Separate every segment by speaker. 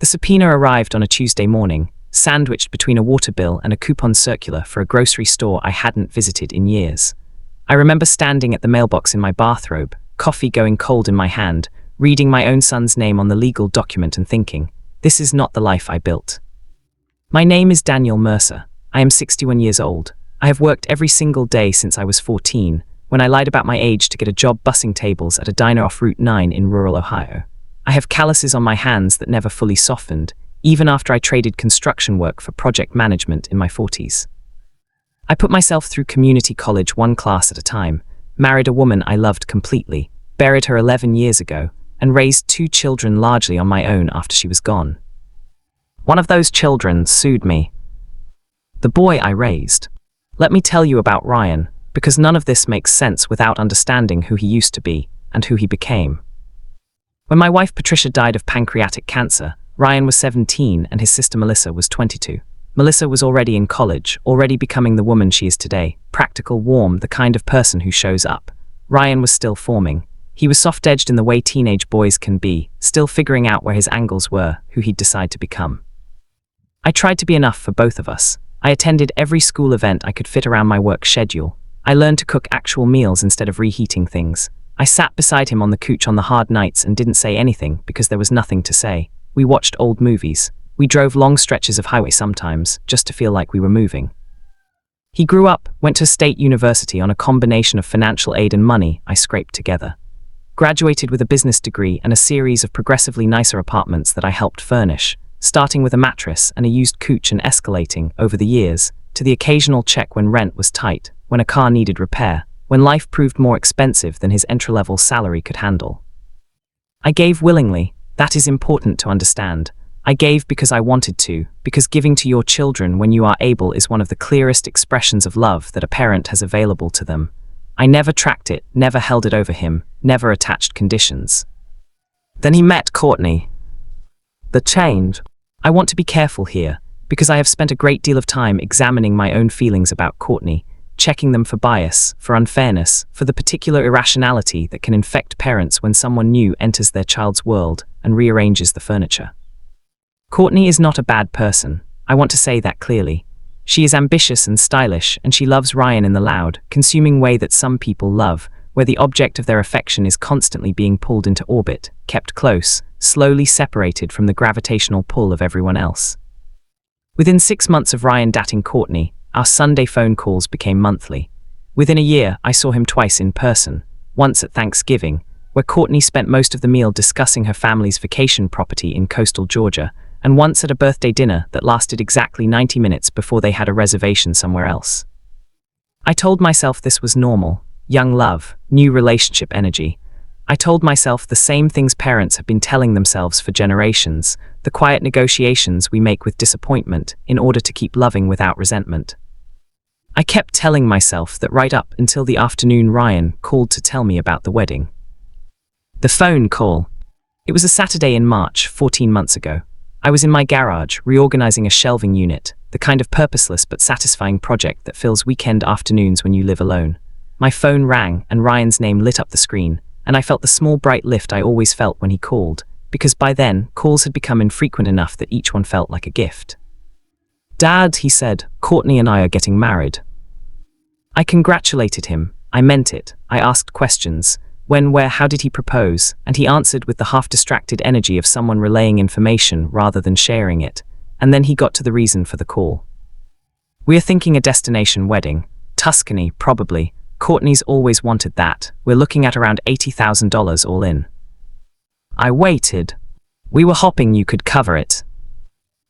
Speaker 1: The subpoena arrived on a Tuesday morning, sandwiched between a water bill and a coupon circular for a grocery store I hadn't visited in years. I remember standing at the mailbox in my bathrobe, coffee going cold in my hand, reading my own son's name on the legal document and thinking, this is not the life I built. My name is Daniel Mercer. I am 61 years old. I have worked every single day since I was 14, when I lied about my age to get a job bussing tables at a diner off Route 9 in rural Ohio. I have calluses on my hands that never fully softened, even after I traded construction work for project management in my 40s. I put myself through community college one class at a time, married a woman I loved completely, buried her 11 years ago, and raised 2 children largely on my own after she was gone. One of those children sued me. The boy I raised. Let me tell you about Ryan, because none of this makes sense without understanding who he used to be and who he became. When my wife Patricia died of pancreatic cancer, Ryan was 17 and his sister Melissa was 22. Melissa was already in college, already becoming the woman she is today, practical, warm, the kind of person who shows up. Ryan was still forming. He was soft-edged in the way teenage boys can be, still figuring out where his angles were, who he'd decide to become. I tried to be enough for both of us. I attended every school event I could fit around my work schedule. I learned to cook actual meals instead of reheating things. I sat beside him on the couch on the hard nights and didn't say anything because there was nothing to say. We watched old movies. We drove long stretches of highway sometimes, just to feel like we were moving. He grew up, went to state university on a combination of financial aid and money I scraped together. Graduated with a business degree and a series of progressively nicer apartments that I helped furnish, starting with a mattress and a used couch and escalating, over the years, to the occasional check when rent was tight, when a car needed repair, when life proved more expensive than his entry-level salary could handle. I gave willingly. That is important to understand. I gave because I wanted to, because giving to your children when you are able is one of the clearest expressions of love that a parent has available to them. I never tracked it, never held it over him, never attached conditions. Then he met Courtney. The change. I want to be careful here, because I have spent a great deal of time examining my own feelings about Courtney, checking them for bias, for unfairness, for the particular irrationality that can infect parents when someone new enters their child's world and rearranges the furniture. Courtney is not a bad person. I want to say that clearly. She is ambitious and stylish, and she loves Ryan in the loud, consuming way that some people love, where the object of their affection is constantly being pulled into orbit, kept close, slowly separated from the gravitational pull of everyone else. Within 6 months of Ryan dating Courtney, our Sunday phone calls became monthly. Within a year, I saw him twice in person, once at Thanksgiving, where Courtney spent most of the meal discussing her family's vacation property in coastal Georgia, and once at a birthday dinner that lasted exactly 90 minutes before they had a reservation somewhere else. I told myself this was normal, young love, new relationship energy. I told myself the same things parents have been telling themselves for generations, the quiet negotiations we make with disappointment in order to keep loving without resentment. I kept telling myself that right up until the afternoon Ryan called to tell me about the wedding. The phone call. It was a Saturday in March, 14 months ago. I was in my garage, reorganizing a shelving unit, the kind of purposeless but satisfying project that fills weekend afternoons when you live alone. My phone rang, and Ryan's name lit up the screen, and I felt the small bright lift I always felt when he called, because by then, calls had become infrequent enough that each one felt like a gift. "Dad," he said, "Courtney and I are getting married." I congratulated him. I meant it. I asked questions. When, where, how did he propose? And he answered with the half-distracted energy of someone relaying information rather than sharing it. And then he got to the reason for the call. "We're thinking a destination wedding. Tuscany, probably. Courtney's always wanted that. We're looking at around $80,000 all in." I waited. "We were hoping you could cover it."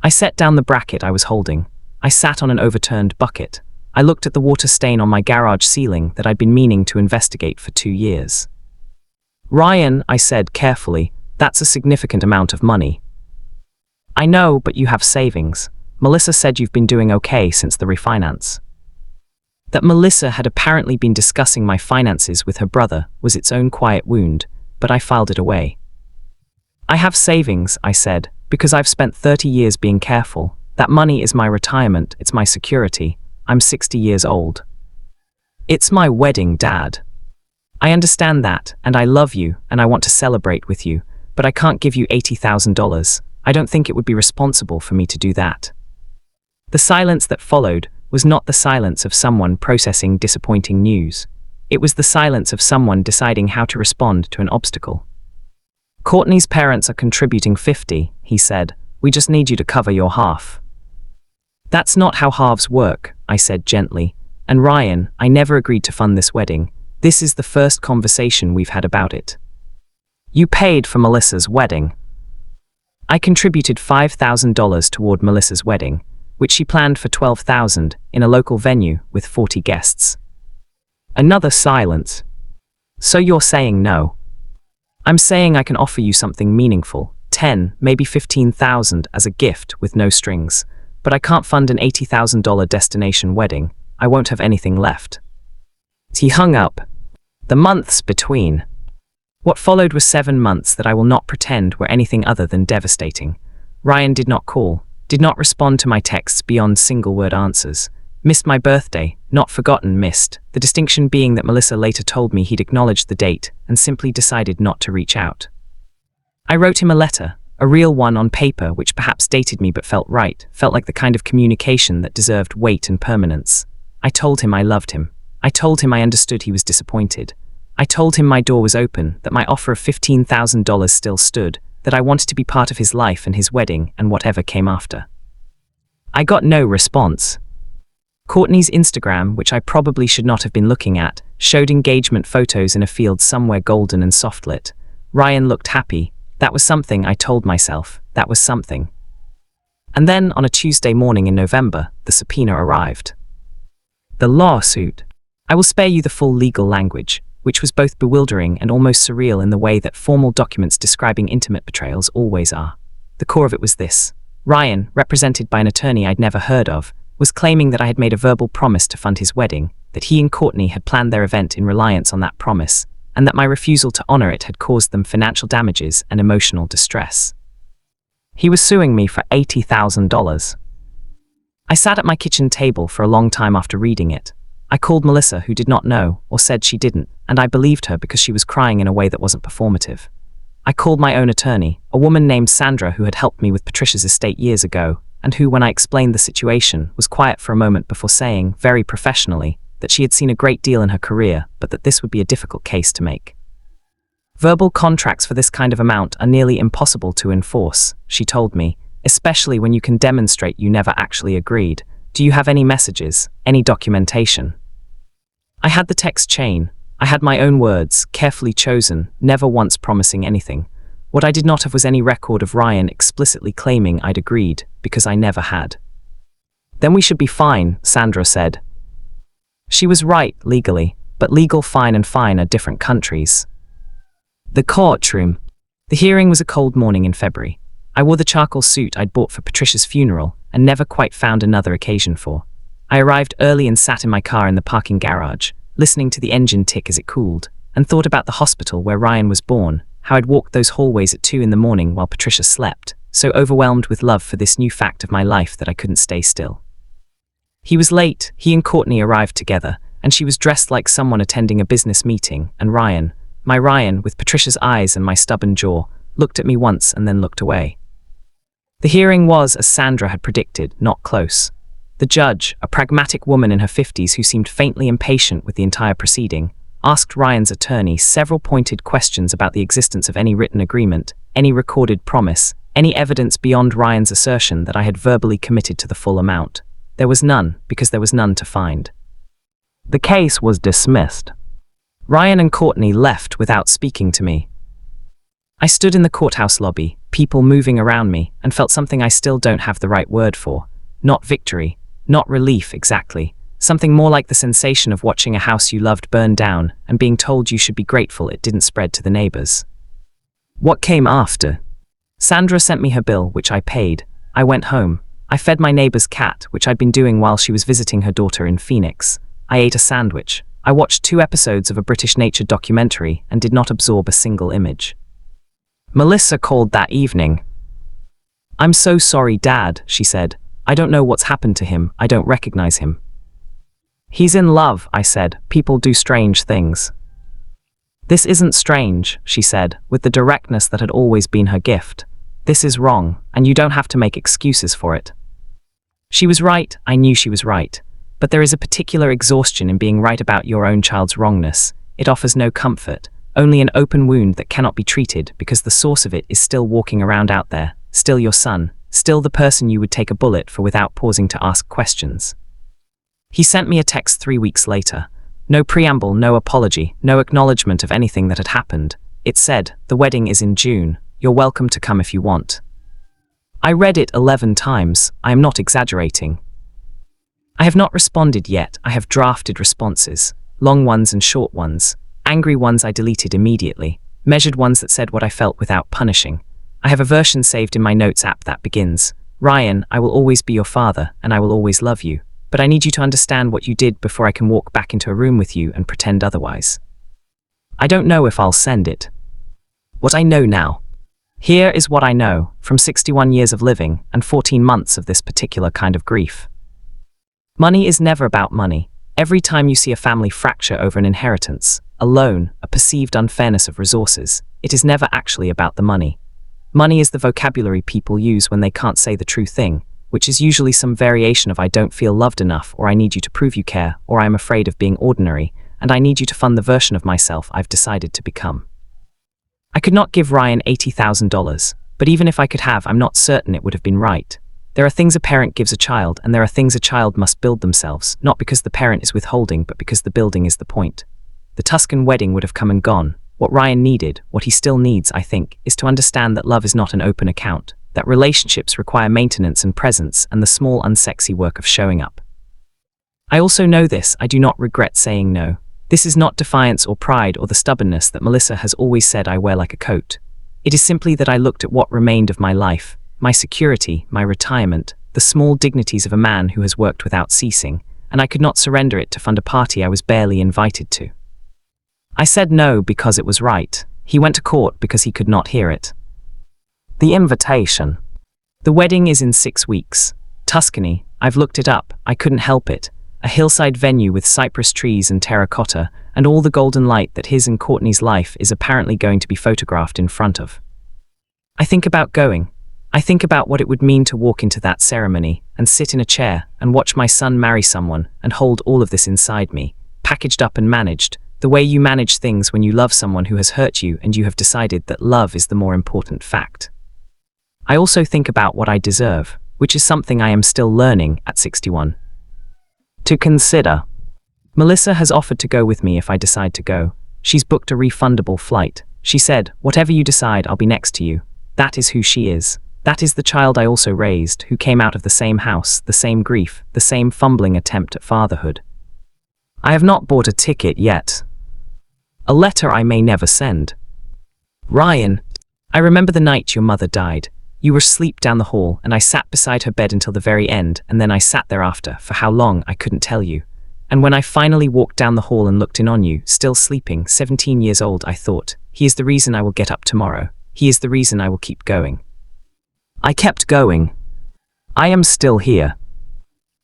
Speaker 1: I set down the bracket I was holding. I sat on an overturned bucket. I looked at the water stain on my garage ceiling that I'd been meaning to investigate for 2 years. "Ryan," I said carefully, "that's a significant amount of money." "I know, but you have savings. Melissa said you've been doing okay since the refinance." That Melissa had apparently been discussing my finances with her brother was its own quiet wound, but I filed it away. "I have savings," I said, "because I've spent 30 years being careful. That money is my retirement, it's my security. I'm 60 years old." "It's my wedding, Dad." "I understand that, and I love you, and I want to celebrate with you, but I can't give you $80,000. I don't think it would be responsible for me to do that. The silence that followed was not the silence of someone processing disappointing news. It was the silence of someone deciding how to respond to an obstacle. Courtney's parents are contributing 50, he said. We just need you to cover your half. That's not how halves work, I said gently. And Ryan, I never agreed to fund this wedding. This is the first conversation we've had about it. You paid for Melissa's wedding. I contributed $5,000 toward Melissa's wedding, which she planned for $12,000 in a local venue with 40 guests. Another silence. So you're saying no? I'm saying I can offer you something meaningful, 10, maybe 15,000 as a gift with no strings, but I can't fund an $80,000 destination wedding. I won't have anything left. He hung up. The months between. What followed was 7 months that I will not pretend were anything other than devastating. Ryan did not call, did not respond to my texts beyond single-word answers. Missed my birthday, not forgotten, missed, the distinction being that Melissa later told me he'd acknowledged the date and simply decided not to reach out. I wrote him a letter, a real one on paper which perhaps dated me but felt right, felt like the kind of communication that deserved weight and permanence. I told him I loved him. I told him I understood he was disappointed. I told him my door was open, that my offer of $15,000 still stood, that I wanted to be part of his life and his wedding and whatever came after. I got no response. Courtney's Instagram, which I probably should not have been looking at, showed engagement photos in a field somewhere golden and softlit. Ryan looked happy. That was something, I told myself. That was something. And then, on a Tuesday morning in November, the subpoena arrived. The lawsuit. I will spare you the full legal language, which was both bewildering and almost surreal in the way that formal documents describing intimate betrayals always are. The core of it was this. Ryan, represented by an attorney I'd never heard of, was claiming that I had made a verbal promise to fund his wedding, that he and Courtney had planned their event in reliance on that promise, and that my refusal to honor it had caused them financial damages and emotional distress. He was suing me for $80,000. I sat at my kitchen table for a long time after reading it. I called Melissa, who did not know, or said she didn't, and I believed her because she was crying in a way that wasn't performative. I called my own attorney, a woman named Sandra who had helped me with Patricia's estate years ago, and who, when I explained the situation, was quiet for a moment before saying, very professionally, that she had seen a great deal in her career, but that this would be a difficult case to make. Verbal contracts for this kind of amount are nearly impossible to enforce, she told me, especially when you can demonstrate you never actually agreed. Do you have any messages, any documentation? I had the text chain. I had my own words, carefully chosen, never once promising anything. What I did not have was any record of Ryan explicitly claiming I'd agreed, because I never had. Then we should be fine, Sandra said. She was right, legally, but legal fine and fine are different countries. The courtroom. The hearing was a cold morning in February. I wore the charcoal suit I'd bought for Patricia's funeral and never quite found another occasion for. I arrived early and sat in my car in the parking garage, listening to the engine tick as it cooled, and thought about the hospital where Ryan was born, how I'd walked those hallways at 2 a.m. while Patricia slept, so overwhelmed with love for this new fact of my life that I couldn't stay still. He was late, he and Courtney arrived together, and she was dressed like someone attending a business meeting, and Ryan, my Ryan, with Patricia's eyes and my stubborn jaw, looked at me once and then looked away. The hearing was, as Sandra had predicted, not close. The judge, a pragmatic woman in her 50s who seemed faintly impatient with the entire proceeding, asked Ryan's attorney several pointed questions about the existence of any written agreement, any recorded promise, any evidence beyond Ryan's assertion that I had verbally committed to the full amount. There was none, because there was none to find. The case was dismissed. Ryan and Courtney left without speaking to me. I stood in the courthouse lobby, people moving around me, and felt something I still don't have the right word for. Not victory, not relief exactly, something more like the sensation of watching a house you loved burn down and being told you should be grateful it didn't spread to the neighbors. What came after? Sandra sent me her bill, which I paid. I went home. I fed my neighbor's cat, which I'd been doing while she was visiting her daughter in Phoenix. I ate a sandwich. I watched 2 episodes of a British nature documentary and did not absorb a single image. Melissa called that evening. "I'm so sorry, Dad," she said. "I don't know what's happened to him. I don't recognize him." "He's in love," I said. "People do strange things." "This isn't strange," she said, with the directness that had always been her gift. This is wrong, and you don't have to make excuses for it. She was right, I knew she was right. But there is a particular exhaustion in being right about your own child's wrongness. It offers no comfort, only an open wound that cannot be treated because the source of it is still walking around out there, still your son, still the person you would take a bullet for without pausing to ask questions. He sent me a text 3 weeks later. No preamble, no apology, no acknowledgement of anything that had happened. It said, "The wedding is in June. You're welcome to come if you want." I read it 11 times. I am not exaggerating. I have not responded yet. I have drafted responses, long ones and short ones, angry ones I deleted immediately, measured ones that said what I felt without punishing. I have a version saved in my notes app that begins, "Ryan, I will always be your father, and I will always love you, but I need you to understand what you did before I can walk back into a room with you and pretend otherwise." I don't know if I'll send it. What I know now. Here is what I know from 61 years of living and 14 months of this particular kind of grief. Money is never about money. Every time you see a family fracture over an inheritance, a loan, a perceived unfairness of resources, it is never actually about the money. Money is the vocabulary people use when they can't say the true thing, which is usually some variation of "I don't feel loved enough," or "I need you to prove you care," or "I'm afraid of being ordinary, and I need you to fund the version of myself I've decided to become." I could not give Ryan $80,000, but even if I could have, I'm not certain it would have been right. There are things a parent gives a child, and there are things a child must build themselves, not because the parent is withholding, but because the building is the point. The Tuscan wedding would have come and gone. What Ryan needed, what he still needs, I think, is to understand that love is not an open account, that relationships require maintenance and presence and the small unsexy work of showing up. I also know this, I do not regret saying no. This is not defiance or pride or the stubbornness that Melissa has always said I wear like a coat. It is simply that I looked at what remained of my life, my security, my retirement, the small dignities of a man who has worked without ceasing, and I could not surrender it to fund a party I was barely invited to. I said no because it was right. He went to court because he could not hear it. The invitation. The wedding is in 6 weeks. Tuscany, I've looked it up, I couldn't help it. A hillside venue with cypress trees and terracotta, and all the golden light that his and Courtney's life is apparently going to be photographed in front of. I think about going. I think about what it would mean to walk into that ceremony and sit in a chair and watch my son marry someone and hold all of this inside me, packaged up and managed, the way you manage things when you love someone who has hurt you and you have decided that love is the more important fact. I also think about what I deserve, which is something I am still learning at 61. To consider. Melissa has offered to go with me if I decide to go. She's booked a refundable flight. She said, "Whatever you decide, I'll be next to you." That is who she is. That is the child I also raised, who came out of the same house, the same grief, the same fumbling attempt at fatherhood. I have not bought a ticket yet. A letter I may never send. Ryan, I remember the night your mother died. You were asleep down the hall, and I sat beside her bed until the very end, and then I sat there after, for how long I couldn't tell you. And when I finally walked down the hall and looked in on you, still sleeping, 17 years old, I thought, he is the reason I will get up tomorrow. He is the reason I will keep going. I kept going. I am still here.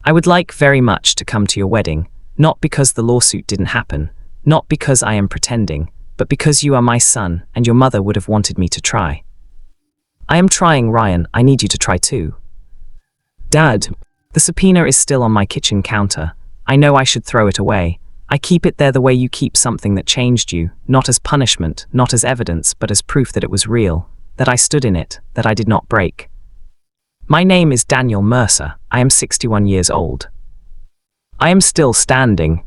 Speaker 1: I would like very much to come to your wedding, not because the lawsuit didn't happen, not because I am pretending, but because you are my son, and your mother would have wanted me to try. I am trying, Ryan. I need you to try too. Dad, the subpoena is still on my kitchen counter. I know I should throw it away. I keep it there the way you keep something that changed you, not as punishment, not as evidence, but as proof that it was real, that I stood in it, that I did not break. My name is Daniel Mercer. I am 61 years old. I am still standing.